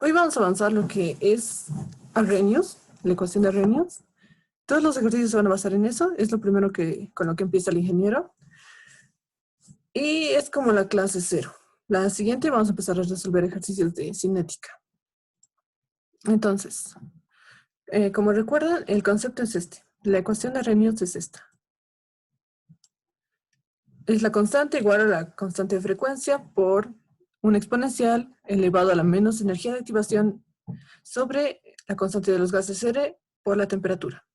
Hoy vamos a avanzar lo que es Arrhenius, la ecuación de Arrhenius. Todos los ejercicios se van a basar en eso. Es lo primero con lo que empieza el ingeniero. Y es como la clase 0. La siguiente vamos a empezar a resolver ejercicios de cinética. Entonces, como recuerdan, el concepto es este. La ecuación de Arrhenius es esta. Es la constante igual a la constante de frecuencia por un exponencial elevado a la menos energía de activación sobre la constante de los gases R por la temperatura.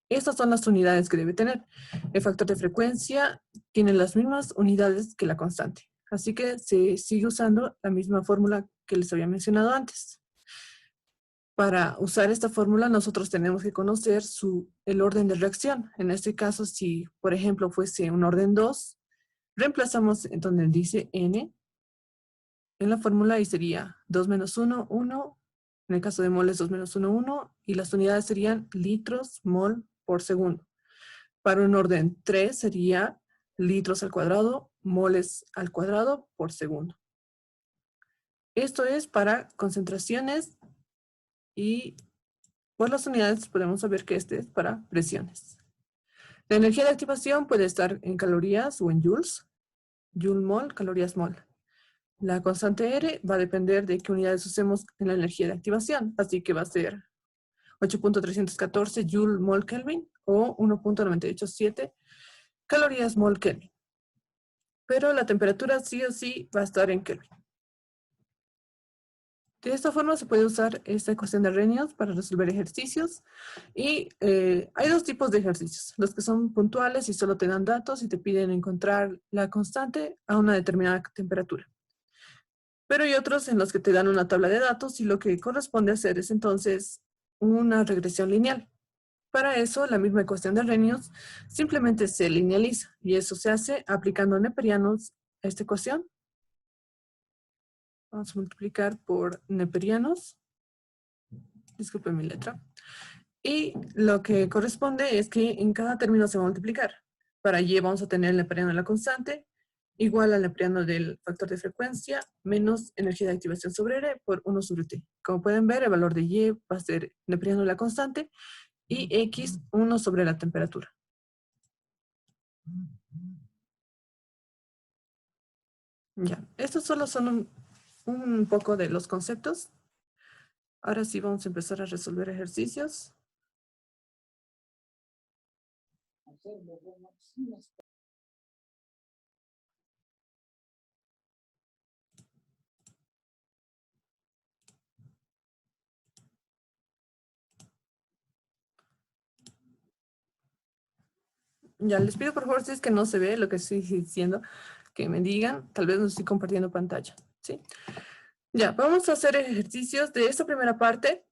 Estas son las unidades que debe tener. El factor de frecuencia tiene las mismas unidades que la constante. Así que se sigue usando la misma fórmula que les había mencionado antes. Para usar esta fórmula nosotros tenemos que conocer el orden de reacción. En este caso, si por ejemplo fuese un orden 2, reemplazamos en donde dice N en la fórmula y sería 2 menos 1, 1. En el caso de mol es 2 menos 1, 1. Y las unidades serían litros, mol por segundo. Para un orden 3 sería litros al cuadrado, moles al cuadrado por segundo. Esto es para concentraciones y por las unidades podemos saber que este es para presiones. La energía de activación puede estar en calorías o en joules. Joule mol, calorías mol. La constante R va a depender de qué unidades usemos en la energía de activación. Así que va a ser 8.314 joule mol Kelvin o 1.987 calorías mol Kelvin. Pero la temperatura sí o sí va a estar en Kelvin. De esta forma se puede usar esta ecuación de Arrhenius para resolver ejercicios. Y hay dos tipos de ejercicios. Los que son puntuales y solo te dan datos y te piden encontrar la constante a una determinada temperatura. Pero hay otros en los que te dan una tabla de datos y lo que corresponde hacer es entonces una regresión lineal. Para eso, la misma ecuación de Arrhenius simplemente se linealiza y eso se hace aplicando neperianos a esta ecuación. Vamos a multiplicar por neperianos. Disculpen mi letra. Y lo que corresponde es que en cada término se va a multiplicar. Para y vamos a tener el neperiano de la constante igual al neperiano del factor de frecuencia menos energía de activación sobre R por 1 sobre T. Como pueden ver, el valor de y va a ser neperiano de la constante y x 1 sobre la temperatura. Ya, estos solo son un poco de los conceptos. Ahora sí vamos a empezar a resolver ejercicios. Ya, les pido por favor, si es que no se ve lo que estoy diciendo, que me digan, tal vez no estoy compartiendo pantalla, ¿sí? Ya, vamos a hacer ejercicios de esta primera parte.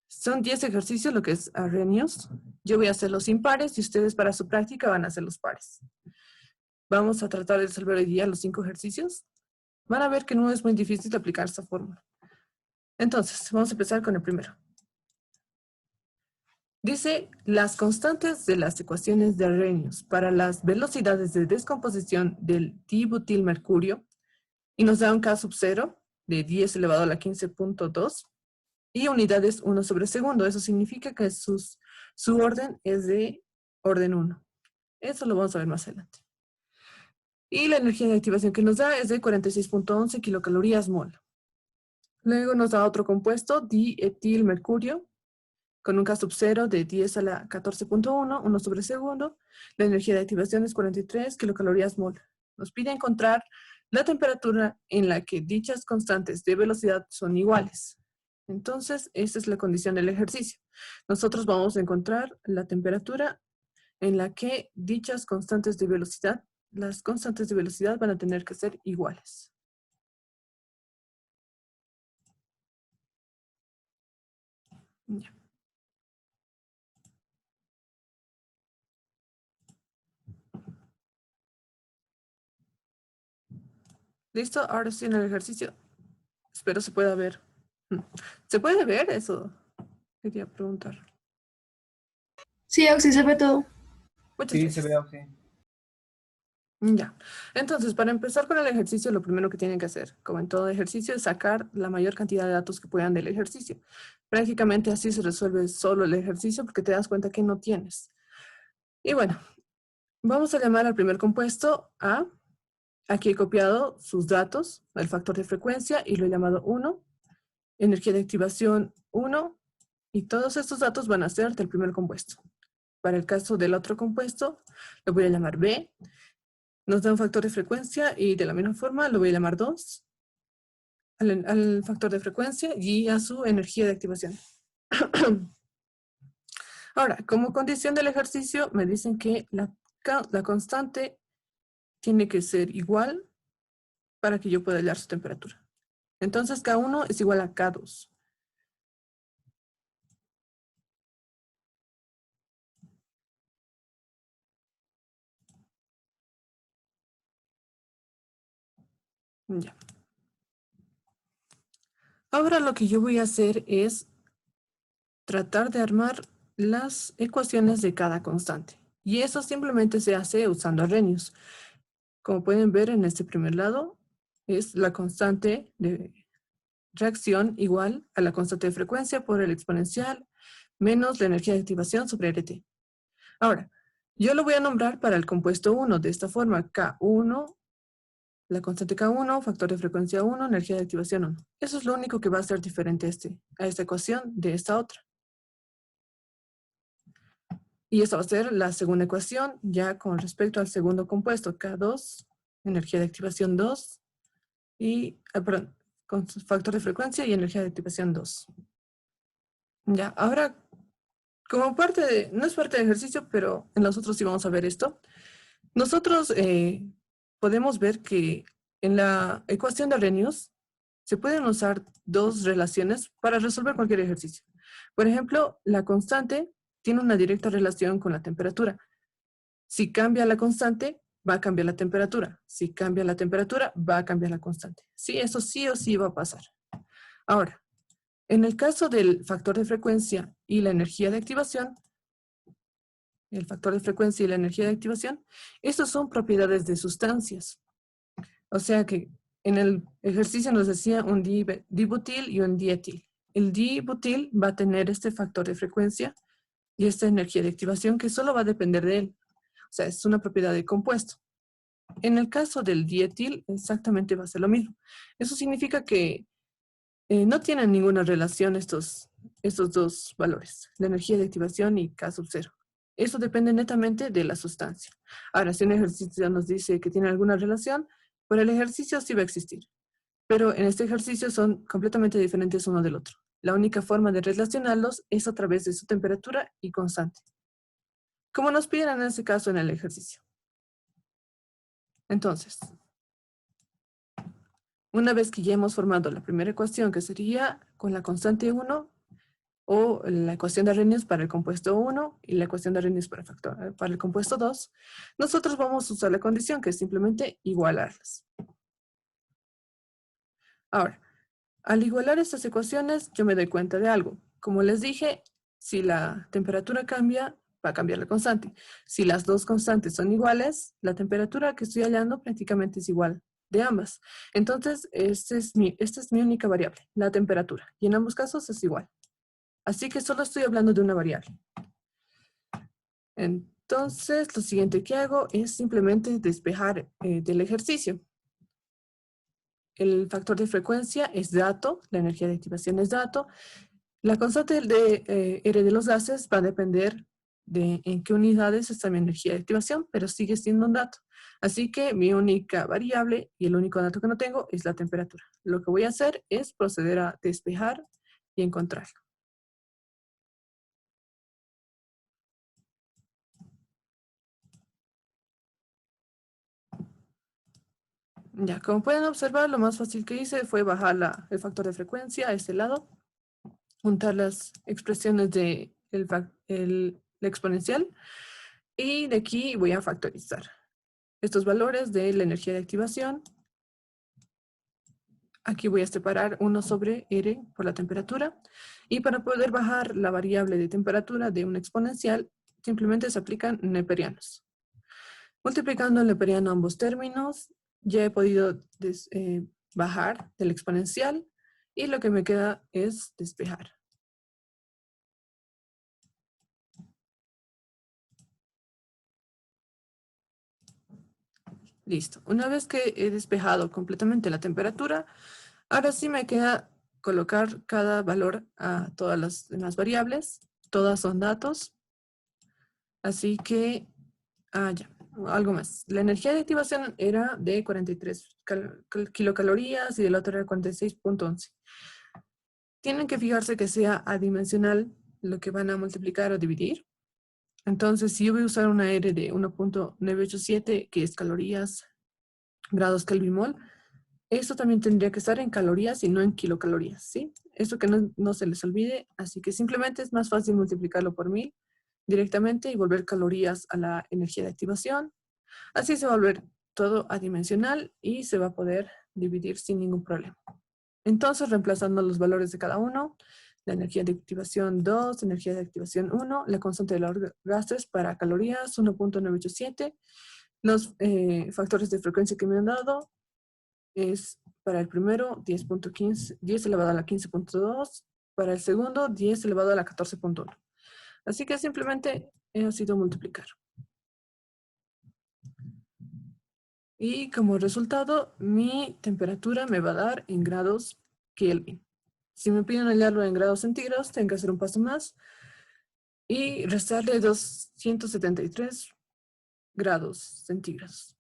Son 10 ejercicios, lo que es Arrhenius. Yo voy a hacer los impares y ustedes para su práctica van a hacer los pares. Vamos a tratar de resolver hoy día los 5 ejercicios. Van a ver que no es muy difícil aplicar esta fórmula. Entonces, vamos a empezar con el primero. Dice, las constantes de las ecuaciones de Arrhenius para las velocidades de descomposición del dibutilmercurio y nos da un K sub 0 de 10 elevado a la 15.2 y unidades 1 sobre segundo. Eso significa que su orden es de orden 1. Eso lo vamos a ver más adelante. Y la energía de activación que nos da es de 46.11 kilocalorías mol. Luego nos da otro compuesto, dietilmercurio, con un K sub 0 de 10 a la 14.1, 1 sobre segundo. La energía de activación es 43 kilocalorías mol. Nos pide encontrar la temperatura en la que dichas constantes de velocidad son iguales. Entonces, esta es la condición del ejercicio. Nosotros vamos a encontrar la temperatura en la que dichas constantes de velocidad, las constantes de velocidad van a tener que ser iguales. Ya. ¿Listo? Ahora sí en el ejercicio. Espero se pueda ver. ¿Se puede ver eso? Quería preguntar. Sí, Oxy, se ve todo. Muchas Sí, se ve gracias. así. Ya. Entonces, para empezar con el ejercicio, lo primero que tienen que hacer, como en todo ejercicio, es sacar la mayor cantidad de datos que puedan del ejercicio. Prácticamente así se resuelve solo el ejercicio porque te das cuenta que no tienes. Y bueno, vamos a llamar al primer compuesto A. Aquí he copiado sus datos, el factor de frecuencia, y lo he llamado 1, energía de activación 1, y todos estos datos van a ser del primer compuesto. Para el caso del otro compuesto, lo voy a llamar B. Nos da un factor de frecuencia y de la misma forma lo voy a llamar 2 al factor de frecuencia y a su energía de activación. Ahora, como condición del ejercicio, me dicen que la constante tiene que ser igual para que yo pueda hallar su temperatura. Entonces, K1 es igual a K2. Ya. Ahora lo que yo voy a hacer es tratar de armar las ecuaciones de cada constante. Y eso simplemente se hace usando Arrhenius. Como pueden ver en este primer lado, es la constante de reacción igual a la constante de frecuencia por el exponencial menos la energía de activación sobre RT. Ahora, yo lo voy a nombrar para el compuesto 1 de esta forma, K1, la constante K1, factor de frecuencia 1, energía de activación 1. Eso es lo único que va a ser diferente a esta ecuación de esta otra. Y esta va a ser la segunda ecuación ya con respecto al segundo compuesto, K2, energía de activación 2, y, perdón, con factor de frecuencia y energía de activación 2. Ya, ahora, como parte de, no es parte del ejercicio, pero en los otros sí vamos a ver esto. Nosotros podemos ver que en la ecuación de Arrhenius se pueden usar dos relaciones para resolver cualquier ejercicio. Por ejemplo, la constante tiene una directa relación con la temperatura. Si cambia la constante, va a cambiar la temperatura. Si cambia la temperatura, va a cambiar la constante. Sí, eso sí o sí va a pasar. Ahora, en el caso del factor de frecuencia y la energía de activación, el factor de frecuencia y la energía de activación, estos son propiedades de sustancias. O sea que en el ejercicio nos decía un dibutil y un dietil. El dibutil va a tener este factor de frecuencia y esta energía de activación que solo va a depender de él. O sea, es una propiedad de compuesto. En el caso del dietil, exactamente va a ser lo mismo. Eso significa que no tienen ninguna relación estos dos valores, la energía de activación y K sub 0. Eso depende netamente de la sustancia. Ahora, si un ejercicio nos dice que tiene alguna relación, por el ejercicio sí va a existir. Pero en este ejercicio son completamente diferentes uno del otro. La única forma de relacionarlos es a través de su temperatura y constante. Como nos piden en este caso en el ejercicio. Entonces, una vez que ya hemos formado la primera ecuación, que sería con la constante 1, o la ecuación de Arrhenius para el compuesto 1 y la ecuación de Arrhenius para el compuesto 2, nosotros vamos a usar la condición que es simplemente igualarlas. Ahora, al igualar estas ecuaciones, yo me doy cuenta de algo. Como les dije, si la temperatura cambia, va a cambiar la constante. Si las dos constantes son iguales, la temperatura que estoy hallando prácticamente es igual de ambas. Entonces, esta es mi única variable, la temperatura. Y en ambos casos es igual. Así que solo estoy hablando de una variable. Entonces, lo siguiente que hago es simplemente despejar del ejercicio. El factor de frecuencia es dato, la energía de activación es dato. La constante de R de los gases va a depender de en qué unidades está mi energía de activación, pero sigue siendo un dato. Así que mi única variable y el único dato que no tengo es la temperatura. Lo que voy a hacer es proceder a despejar y encontrarlo. Ya, como pueden observar, lo más fácil que hice fue bajar el factor de frecuencia a este lado, juntar las expresiones de la exponencial y de aquí voy a factorizar estos valores de la energía de activación. Aquí voy a separar 1 sobre R por la temperatura y para poder bajar la variable de temperatura de una exponencial simplemente se aplican neperianos. Multiplicando el neperiano ambos términos, ya he podido bajar del exponencial y lo que me queda es despejar. Listo. Una vez que he despejado completamente la temperatura, ahora sí me queda colocar cada valor a todas las demás variables. Todas son datos. Así que, ya, algo más. La energía de activación era de 43 kilocalorías y el otro era 46.11. Tienen que fijarse que sea adimensional lo que van a multiplicar o dividir. Entonces, si yo voy a usar una R de 1.987, que es calorías, grados Kelvin mol, esto también tendría que estar en calorías y no en kilocalorías, ¿sí? Esto que no se les olvide, así que simplemente es más fácil multiplicarlo por 1000 directamente y volver calorías a la energía de activación. Así se va a volver todo adimensional y se va a poder dividir sin ningún problema. Entonces, reemplazando los valores de cada uno, la energía de activación 2, energía de activación 1, la constante de los gases para calorías 1.987, los factores de frecuencia que me han dado es para el primero 10.15, 10 elevado a la 15.2, para el segundo 10 elevado a la 14.1. Así que simplemente he sido multiplicar. Y como resultado, mi temperatura me va a dar en grados Kelvin. Si me piden hallarlo en grados centígrados, tengo que hacer un paso más y restarle 273 grados centígrados.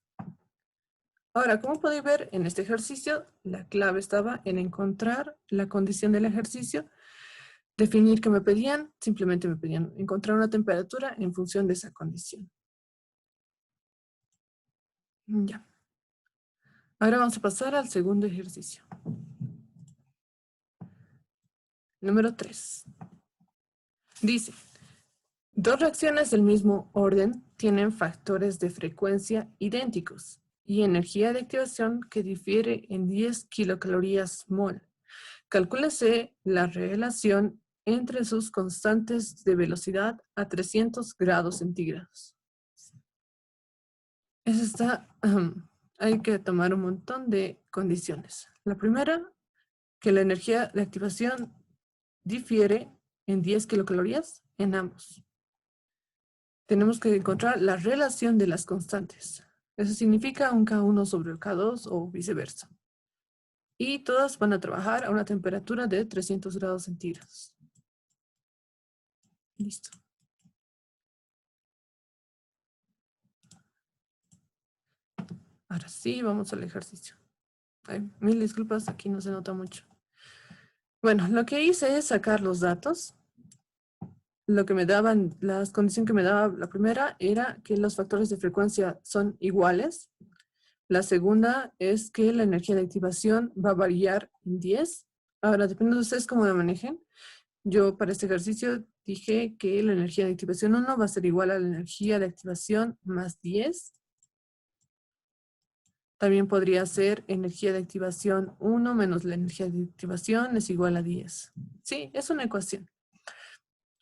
Ahora, como podéis ver en este ejercicio, la clave estaba en encontrar la condición del ejercicio, definir qué me pedían, simplemente me pedían encontrar una temperatura en función de esa condición. Ya. Ahora vamos a pasar al segundo ejercicio. Número 3. Dice, dos reacciones del mismo orden tienen factores de frecuencia idénticos y energía de activación que difiere en 10 kilocalorías mol. Calcúlese la relación entre sus constantes de velocidad a 300 grados centígrados. Eso está, hay que tomar un montón de condiciones. La primera, que la energía de activación difiere en 10 kilocalorías en ambos. Tenemos que encontrar la relación de las constantes. Eso significa un K1 sobre el K2 o viceversa. Y todas van a trabajar a una temperatura de 300 grados centígrados. Listo. Ahora sí, vamos al ejercicio. Ay, mil disculpas, aquí no se nota mucho. Bueno, lo que hice es sacar los datos. Lo que me daban, las condiciones que me daba la primera era que los factores de frecuencia son iguales. La segunda es que la energía de activación va a variar en 10. Ahora, depende de ustedes cómo la manejen. Yo para este ejercicio dije que la energía de activación 1 va a ser igual a la energía de activación más 10. También podría ser energía de activación 1 menos la energía de activación es igual a 10. Sí, es una ecuación.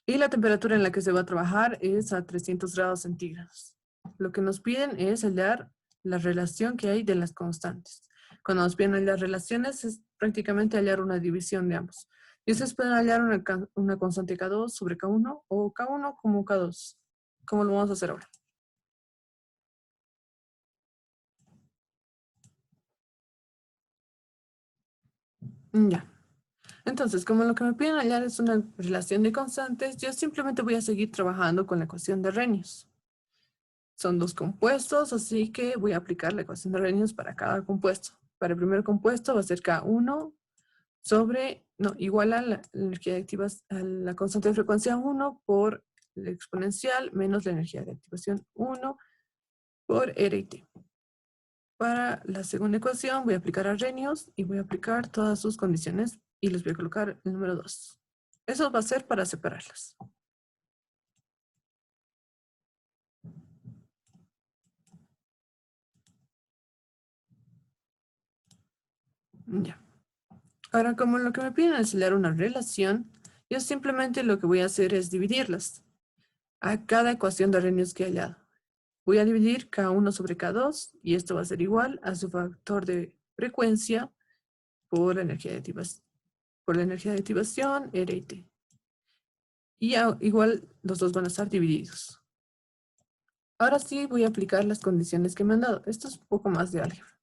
Y la temperatura en la que se va a trabajar es a 300 grados centígrados. Lo que nos piden es hallar la relación que hay de las constantes. Cuando nos piden hallar relaciones es prácticamente hallar una división de ambos. Y ustedes pueden hallar una constante K2 sobre K1 o K1 como K2. ¿Cómo lo vamos a hacer ahora? Ya. Entonces, como lo que me piden hallar es una relación de constantes, yo simplemente voy a seguir trabajando con la ecuación de Arrhenius. Son dos compuestos, así que voy a aplicar la ecuación de Arrhenius para cada compuesto. Para el primer compuesto va a ser K1 sobre, igual a la energía de activación, a la constante de frecuencia 1 por la exponencial menos la energía de activación 1 por RT. Para la segunda ecuación voy a aplicar Arrhenius y voy a aplicar todas sus condiciones y les voy a colocar el número 2. Eso va a ser para separarlas. Ya. Ahora, como lo que me piden es hallar una relación, yo simplemente lo que voy a hacer es dividirlas a cada ecuación de Arrhenius que he hallado. voy a dividir K1 sobre K2 y esto va a ser igual a su factor de frecuencia por la energía de activación, R y T. Y igual los dos van a estar divididos. Ahora sí voy a aplicar las condiciones que me han dado. Esto es un poco más de álgebra.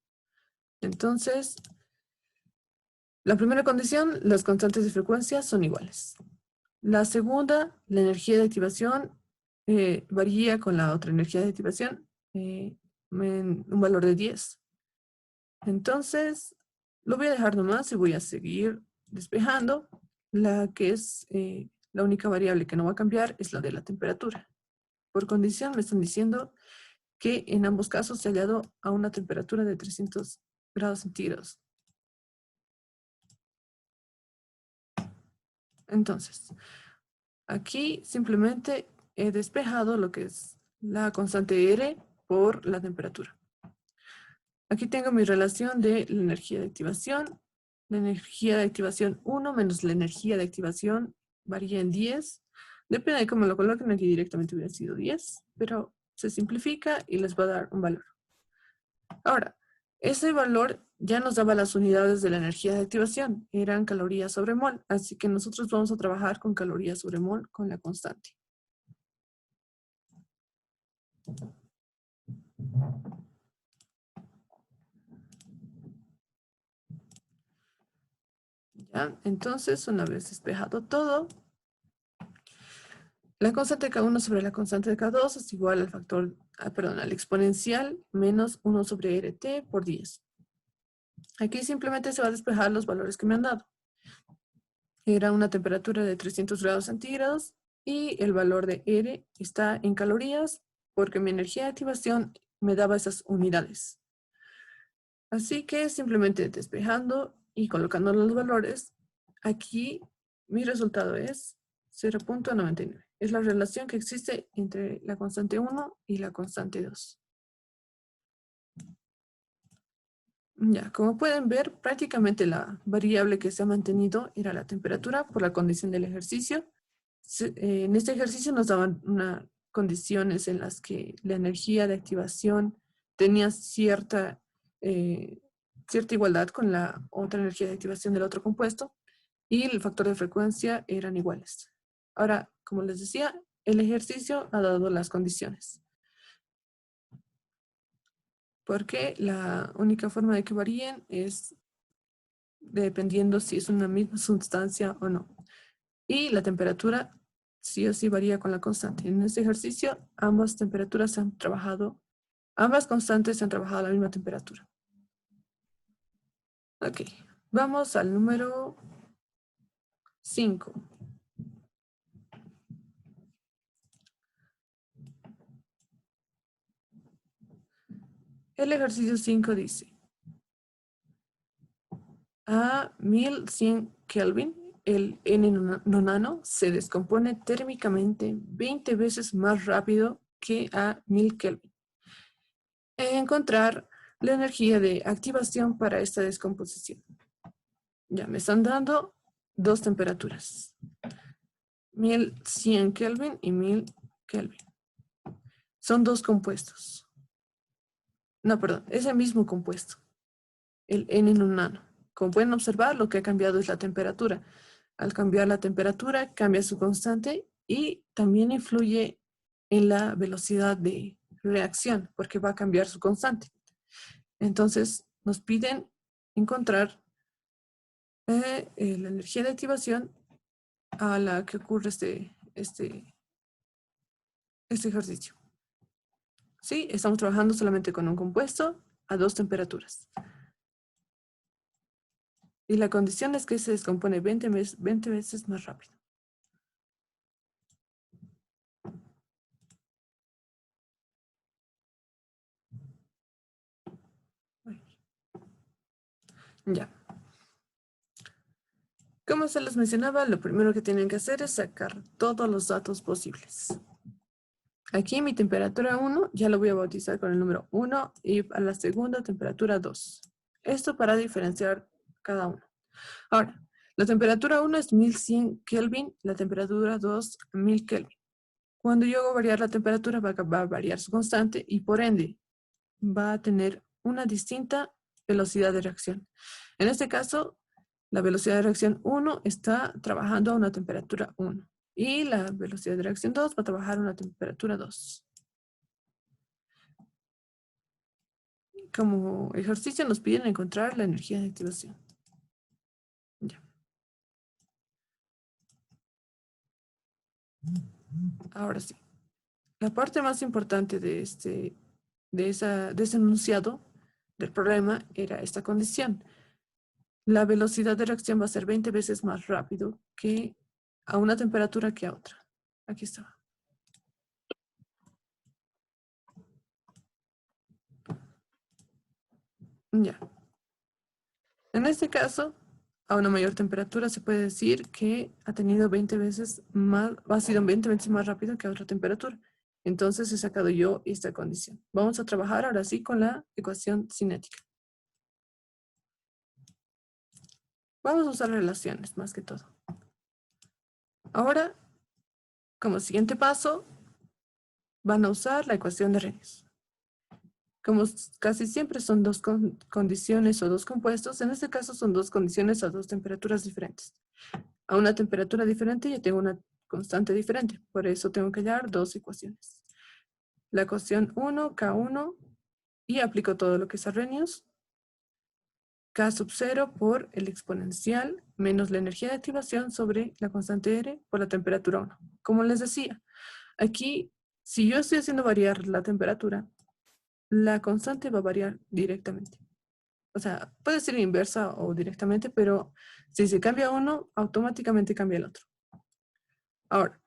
Entonces, la primera condición, las constantes de frecuencia son iguales. La segunda, la energía de activación varía con la otra energía de activación en un valor de 10. Entonces, lo voy a dejar nomás y voy a seguir despejando. La que es la única variable que no va a cambiar es la de la temperatura. Por condición me están diciendo que en ambos casos se ha hallado a una temperatura de 300 grados centígrados. Entonces, aquí simplemente he despejado lo que es la constante R por la temperatura. Aquí tengo mi relación de la energía de activación. La energía de activación 1 menos la energía de activación varía en 10. Depende de cómo lo coloquen, aquí directamente hubiera sido 10, pero se simplifica y les va a dar un valor. Ahora, ese valor ya nos daba las unidades de la energía de activación, eran calorías sobre mol, así que nosotros vamos a trabajar con calorías sobre mol con la constante. ¿Ya? Entonces, una vez despejado todo, la constante de K1 sobre la constante de K2 es igual al factor, al exponencial menos 1 sobre RT por 10. Aquí simplemente se va a despejar los valores que me han dado. Era una temperatura de 300 grados centígrados y el valor de R está en calorías porque mi energía de activación me daba esas unidades. Así que simplemente despejando y colocando los valores, aquí mi resultado es 0.99. Es la relación que existe entre la constante 1 y la constante 2. Ya, como pueden ver, prácticamente la variable que se ha mantenido era la temperatura por la condición del ejercicio. En este ejercicio nos daban condiciones en las que la energía de activación tenía cierta igualdad con la otra energía de activación del otro compuesto y el factor de frecuencia eran iguales. Ahora, como les decía, el ejercicio ha dado las condiciones. Porque la única forma de que varíen es dependiendo si es una misma sustancia o no. Y la temperatura sí o sí varía con la constante. En este ejercicio, ambas temperaturas han trabajado, ambas constantes han trabajado a la misma temperatura. Ok, vamos al número 5. El ejercicio 5 dice, a 1100 Kelvin, el N nonano se descompone térmicamente 20 veces más rápido que a 1000 Kelvin. Encontrar la energía de activación para esta descomposición. Ya me están dando dos temperaturas. 1100 Kelvin y 1000 Kelvin. Son dos compuestos. No, perdón, es el mismo compuesto. El N nonano. Como pueden observar, lo que ha cambiado es la temperatura. Al cambiar la temperatura, cambia su constante y también influye en la velocidad de reacción, porque va a cambiar su constante. Entonces, nos piden encontrar la energía de activación a la que ocurre este ejercicio. Sí, estamos trabajando solamente con un compuesto a dos temperaturas. Y la condición es que se descompone 20 veces más rápido. Ya. Como se les mencionaba, lo primero que tienen que hacer es sacar todos los datos posibles. Aquí mi temperatura 1 ya lo voy a bautizar con el número 1 y a la segunda temperatura 2. Esto para diferenciar cada uno. Ahora, la temperatura 1 es 1100 Kelvin, la temperatura 2 1000 Kelvin. Cuando yo hago variar la temperatura, va a variar su constante y por ende va a tener una distinta velocidad de reacción. En este caso, la velocidad de reacción 1 está trabajando a una temperatura 1 y la velocidad de reacción 2 va a trabajar a una temperatura 2. Como ejercicio nos piden encontrar la energía de activación. Ya. Ahora sí. La parte más importante de ese enunciado del problema era esta condición. La velocidad de reacción va a ser 20 veces más rápido que a una temperatura que a otra. Aquí está. Ya. En este caso, a una mayor temperatura se puede decir que ha tenido 20 veces más, ha sido 20 veces más rápido que a otra temperatura. Entonces he sacado yo esta condición. Vamos a trabajar ahora sí con la ecuación cinética. Vamos a usar relaciones más que todo. Ahora, como siguiente paso, van a usar la ecuación de Arrhenius. Como casi siempre son dos condiciones o dos compuestos, en este caso son dos condiciones a dos temperaturas diferentes. A una temperatura diferente yo tengo una constante diferente, por eso tengo que hallar dos ecuaciones. La ecuación 1, K1, y aplico todo lo que es Arrhenius. K sub 0 por el exponencial menos la energía de activación sobre la constante R por la temperatura 1. Como les decía, aquí, si yo estoy haciendo variar la temperatura, la constante va a variar directamente. O sea, puede ser inversa o directamente, pero si se cambia uno, automáticamente cambia el otro. Ahora,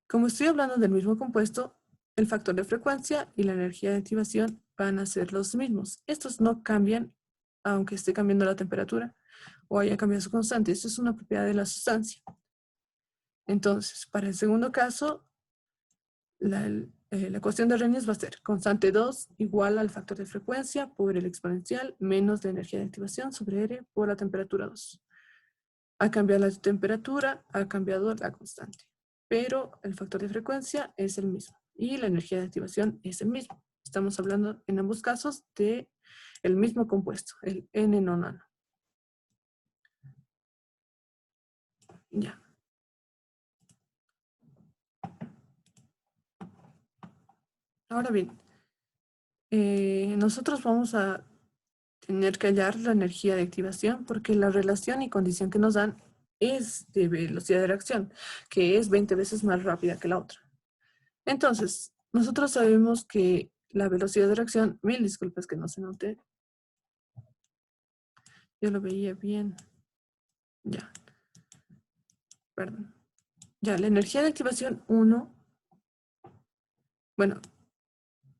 como estoy hablando del mismo compuesto, el factor de frecuencia y la energía de activación van a ser los mismos. Estos no cambian aunque esté cambiando la temperatura o haya cambiado su constante. Esto es una propiedad de la sustancia. Entonces, para el segundo caso, la ecuación de Arrhenius va a ser constante 2 igual al factor de frecuencia por el exponencial menos la energía de activación sobre R por la temperatura 2. Ha cambiado la temperatura, ha cambiado la constante, pero el factor de frecuencia es el mismo y la energía de activación es el mismo. Estamos hablando en ambos casos de el mismo compuesto, el N-nonano. Ya. Ahora bien, nosotros vamos a tener que hallar la energía de activación porque la relación y condición que nos dan es de velocidad de reacción, que es 20 veces más rápida que la otra. Entonces, nosotros sabemos que la velocidad de reacción, mil disculpas que no se note, yo lo veía bien, ya, perdón. Ya, la energía de activación 1, bueno,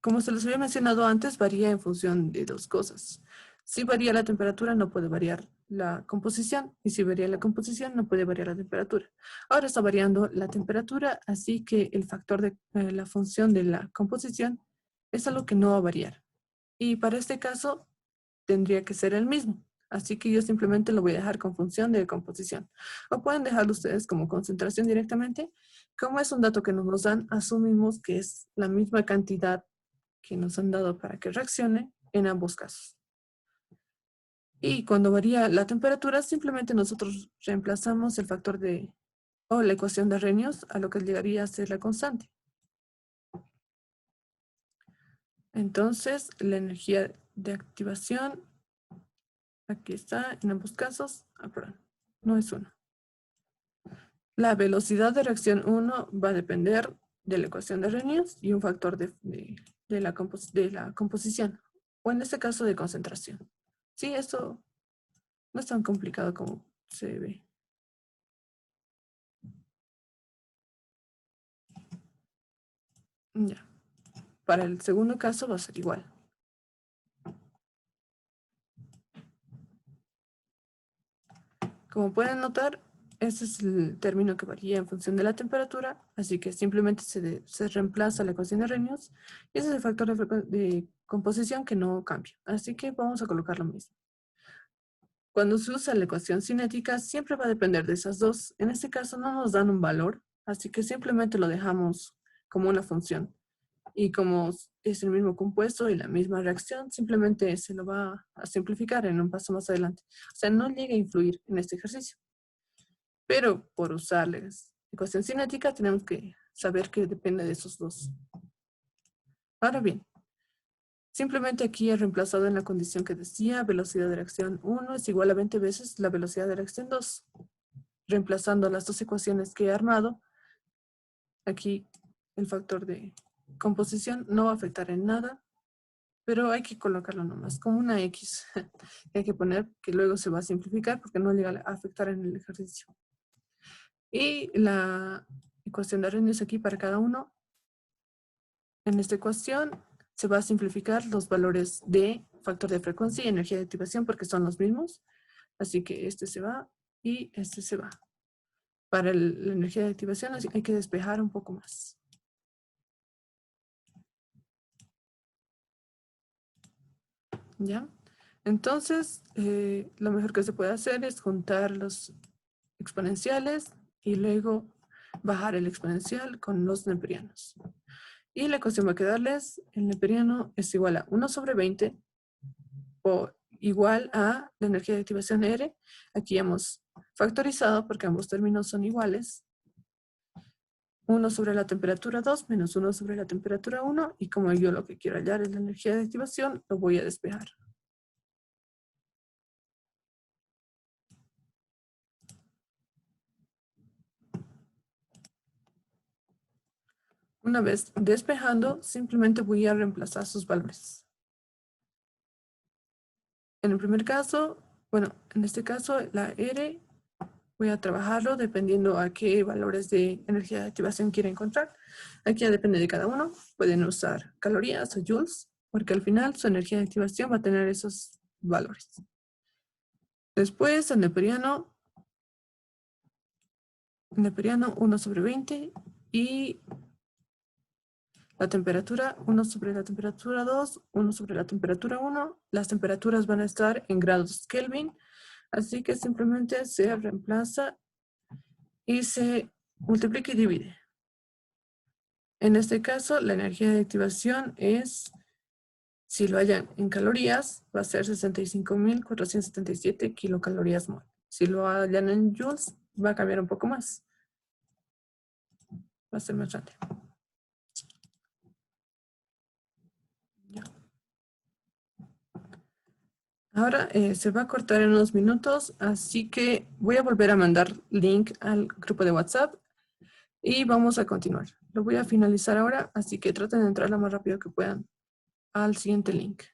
como se los había mencionado antes, varía en función de dos cosas. Si varía la temperatura, no puede variar la composición. Y si varía la composición, no puede variar la temperatura. Ahora está variando la temperatura, así que el factor de la función de la composición es algo que no va a variar. Y para este caso, tendría que ser el mismo. Así que yo simplemente lo voy a dejar con función de composición. O pueden dejarlo ustedes como concentración directamente. Como es un dato que nos dan, asumimos que es la misma cantidad que nos han dado para que reaccione en ambos casos. Y cuando varía la temperatura, simplemente nosotros reemplazamos el factor de, o la ecuación de Arrhenius a lo que llegaría a ser la constante. Entonces, la energía de activación, aquí está, en ambos casos, perdón, no es 1. La velocidad de reacción 1 va a depender de la ecuación de Arrhenius y un factor de la composición, o en este caso de concentración. Sí, esto no es tan complicado como se ve. Ya. Para el segundo caso va a ser igual. Como pueden notar, este es el término que varía en función de la temperatura, así que simplemente se reemplaza la ecuación de Arrhenius y ese es el factor de composición que no cambia. Así que vamos a colocar lo mismo. Cuando se usa la ecuación cinética, siempre va a depender de esas dos. En este caso no nos dan un valor, así que simplemente lo dejamos como una función. Y como es el mismo compuesto y la misma reacción, simplemente se lo va a simplificar en un paso más adelante. O sea, no llega a influir en este ejercicio. Pero por usar la ecuación cinética tenemos que saber que depende de esos dos. Ahora bien, simplemente aquí he reemplazado en la condición que decía velocidad de reacción 1 es igual a 20 veces la velocidad de reacción 2. Reemplazando las dos ecuaciones que he armado, aquí el factor de composición no va a afectar en nada, pero hay que colocarlo nomás como una X que hay que poner, que luego se va a simplificar porque no llega a afectar en el ejercicio. Y la ecuación de Arrhenius aquí para cada uno. En esta ecuación se va a simplificar los valores de factor de frecuencia y energía de activación porque son los mismos. Así que este se va y este se va. Para la energía de activación hay que despejar un poco más. ¿Ya? Entonces, lo mejor que se puede hacer es juntar los exponenciales y luego bajar el exponencial con los neperianos. Y la ecuación va a quedarles, el neperiano es igual a 1 sobre 20 o igual a la energía de activación R. Aquí hemos factorizado porque ambos términos son iguales. 1 sobre la temperatura 2 menos 1 sobre la temperatura 1. Y como yo lo que quiero hallar es la energía de activación, lo voy a despejar. Una vez despejando, simplemente voy a reemplazar sus valores. En el primer caso, bueno, en este caso la R voy a trabajarlo dependiendo a qué valores de energía de activación quiera encontrar. Aquí ya depende de cada uno. Pueden usar calorías o joules, porque al final su energía de activación va a tener esos valores. Después, el neperiano 1 sobre 20 y la temperatura 1 sobre la temperatura 2, 1 sobre la temperatura 1. Las temperaturas van a estar en grados Kelvin, así que simplemente se reemplaza y se multiplica y divide. En este caso, la energía de activación es, si lo hallan en calorías, va a ser 65.477 kilocalorías mol. Si lo hallan en joules, va a cambiar un poco más. Va a ser más grande. Ya. Ahora se va a cortar en unos minutos, así que voy a volver a mandar link al grupo de WhatsApp y vamos a continuar. Lo voy a finalizar ahora, así que traten de entrar lo más rápido que puedan al siguiente link.